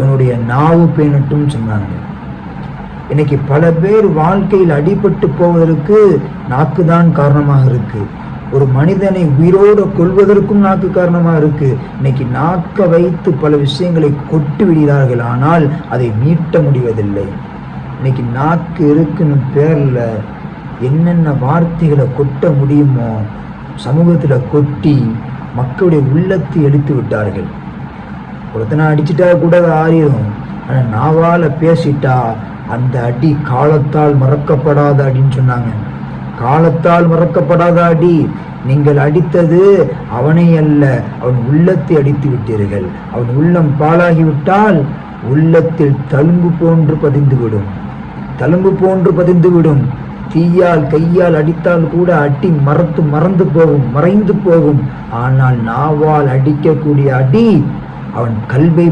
உன்னுடைய நாவு பேணட்டும் சொன்னாங்க. இன்னைக்கு பல பேர் வாழ்க்கையில் அடிபட்டு போவதற்கு நாக்கு தான் காரணமாக இருக்கு. ஒரு மனிதனை உயிரோடு கொள்வதற்கும் நாக்கு காரணமாக இருக்கு. இன்னைக்கு நாக்க வைத்து பல விஷயங்களை கொட்டு விடுகிறார்கள், ஆனால் அதை மீட்ட முடிவதில்லை. இன்னைக்கு நாக்கு இருக்குன்னு பேர்ல என்னென்ன வார்த்தைகளை கொட்ட முடியுமோ சமூகத்துல கொட்டி மக்களுடைய உள்ளத்தை எடுத்து விட்டார்கள். ஒருத்தனை அடிச்சுட்டா கூட ஆறிடும், ஆனா நாவால பேசிட்டா அந்த அடி காலத்தால் மறக்கப்படாத அடின்னு சொன்னாங்க. காலத்தால் மறக்கப்படாத அடி. நீங்கள் அடித்தது அவனை அல்ல, அவன் உள்ளத்தை அடித்து விட்டீர்கள். அவன் உள்ளம் பாழாகிவிட்டால் உள்ளத்தில் தழும்பு போன்று பதிந்துவிடும். தழும்பு போன்று பதிந்துவிடும். தீயால் கையால் அடித்தால் கூட அடி மறந்து போகும், மறைந்து போகும். ஆனால் நாவால் அடிக்கக்கூடிய அடி அவன் கல்வை